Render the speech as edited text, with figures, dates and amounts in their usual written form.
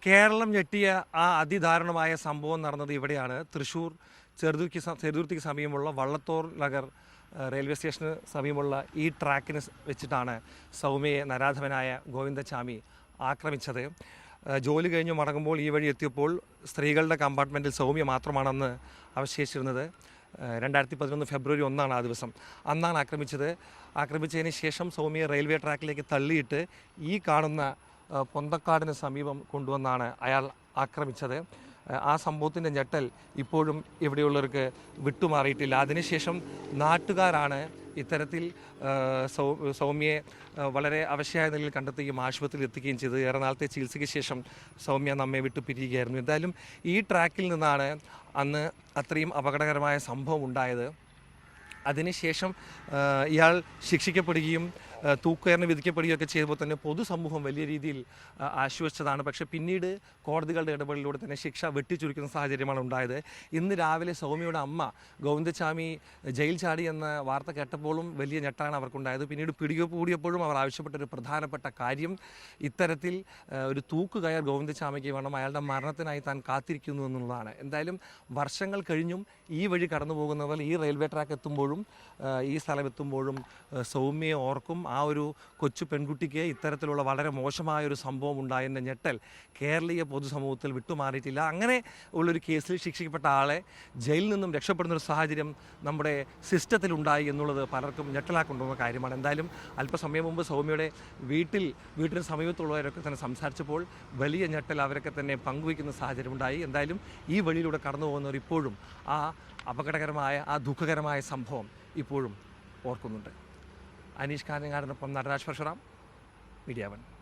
കേരളം ഞെട്ടിയ ആ അതിദാരുണമായ സംഭവം നടന്നത് ഇവിടെയാണ്. തൃശ്ശൂർ ചെറുതുരുത്തിക്ക് സമീപമുള്ള വള്ളത്തോൾ നഗർ റെയിൽവേ സ്റ്റേഷന് സമീപമുള്ള ഈ ട്രാക്കിന് വെച്ചിട്ടാണ് സൗമ്യയെ നരാധവനായ ഗോവിന്ദച്ചാമി ആക്രമിച്ചത്. ജോലി കഴിഞ്ഞ് മടങ്ങുമ്പോൾ ഈ വഴി എത്തിയപ്പോൾ സ്ത്രീകളുടെ കമ്പാർട്ട്മെൻറ്റിൽ സൗമ്യ മാത്രമാണെന്ന് അവശേഷിച്ചിരുന്നത്. 2011 ഫെബ്രുവരി 1 ആ ദിവസം. അന്നാണ് ആക്രമിച്ചതിന് ശേഷം സൗമ്യയെ റെയിൽവേ ട്രാക്കിലേക്ക് തള്ളിയിട്ട് ഈ കാണുന്ന പൊന്തക്കാടിന് സമീപം കൊണ്ടുവന്നാണ് അയാൾ ആക്രമിച്ചത്. ആ സംഭവത്തിൻ്റെ ഞെട്ടൽ ഇപ്പോഴും ഇവിടെയുള്ളവർക്ക് വിട്ടുമാറിയിട്ടില്ല. അതിനുശേഷം നാട്ടുകാരാണ് ഇത്തരത്തിൽ സൗമ്യയെ വളരെ അവശയായ നിലയിൽ കണ്ടെത്തുകയും ആശുപത്രിയിൽ എത്തിക്കുകയും ചെയ്തത്. ഏറെ നാളത്തെ ചികിത്സയ്ക്ക് ശേഷം സൗമ്യ നമ്മെ വിട്ടു പിരിയുകയായിരുന്നു. എന്തായാലും ഈ ട്രാക്കിൽ നിന്നാണ് അന്ന് അത്രയും അപകടകരമായ സംഭവം ഉണ്ടായത്. അതിനുശേഷം ഇയാൾ ശിക്ഷിക്കപ്പെടുകയും തൂക്കുകയറിന് വിധിക്കപ്പെടുകയൊക്കെ ചെയ്തപ്പോൾ തന്നെ പൊതുസമൂഹം വലിയ രീതിയിൽ ആശ്വസിച്ചതാണ്. പക്ഷേ പിന്നീട് കോടതികളുടെ ഇടപെടലിലൂടെ തന്നെ ശിക്ഷ വെട്ടിച്ചുരുക്കുന്ന സാഹചര്യമാണ് ഉണ്ടായത്. ഇന്ന് രാവിലെ സൗമ്യയുടെ അമ്മ ഗോവിന്ദച്ചാമി ജയിൽ ചാടി എന്ന വാർത്ത കേട്ടപ്പോഴും വലിയ ഞെട്ടാണ് അവർക്കുണ്ടായത്. പിന്നീട് പിടികൂടിയപ്പോഴും അവർ ആവശ്യപ്പെട്ടൊരു പ്രധാനപ്പെട്ട കാര്യം ഇത്തരത്തിൽ ഒരു തൂക്കുകയർ ഗോവിന്ദച്ചാമിക്ക് വേണം, അയാളുടെ മരണത്തിനായി താൻ കാത്തിരിക്കുന്നു എന്നുള്ളതാണ്. എന്തായാലും വർഷങ്ങൾ കഴിഞ്ഞും ഈ വഴി കടന്നു പോകുന്നവർ ഈ റെയിൽവേ ട്രാക്ക് എത്തുമ്പോഴും ഈ സ്ഥലം എത്തുമ്പോഴും സൗമ്യയെ ഓർക്കും. ആ ഒരു കൊച്ചു പെൺകുട്ടിക്ക് ഇത്തരത്തിലുള്ള വളരെ മോശമായൊരു സംഭവം ഉണ്ടായതിൻ്റെ ഞെട്ടൽ കേരളീയ പൊതുസമൂഹത്തിൽ വിട്ടുമാറിയിട്ടില്ല. അങ്ങനെ ഉള്ളൊരു കേസിൽ ശിക്ഷിക്കപ്പെട്ട ആളെ ജയിലിൽ നിന്നും രക്ഷപ്പെടുന്നൊരു സാഹചര്യം നമ്മുടെ സിസ്റ്റത്തിലുണ്ടായി എന്നുള്ളത് പലർക്കും ഞെട്ടലാക്കൊണ്ടുന്ന കാര്യമാണ്. എന്തായാലും അല്പസമയം മുമ്പ് സൗമ്യയുടെ വീട്ടിന് സമീപത്തുള്ളവരൊക്കെ തന്നെ സംസാരിച്ചപ്പോൾ വലിയ ഞെട്ടൽ അവരൊക്കെ തന്നെ പങ്കുവയ്ക്കുന്ന സാഹചര്യം ഉണ്ടായി. എന്തായാലും ഈ വഴിയിലൂടെ കടന്നു പോകുന്നവർ ഇപ്പോഴും ആ അപകടകരമായ ആ ദുഃഖകരമായ സംഭവം ഇപ്പോഴും ഓർക്കുന്നുണ്ട്. അനീഷ് കാഞ്ഞങ്ങാടിനൊപ്പം നടരാജ് പരശുറാം, മീഡിയ 1.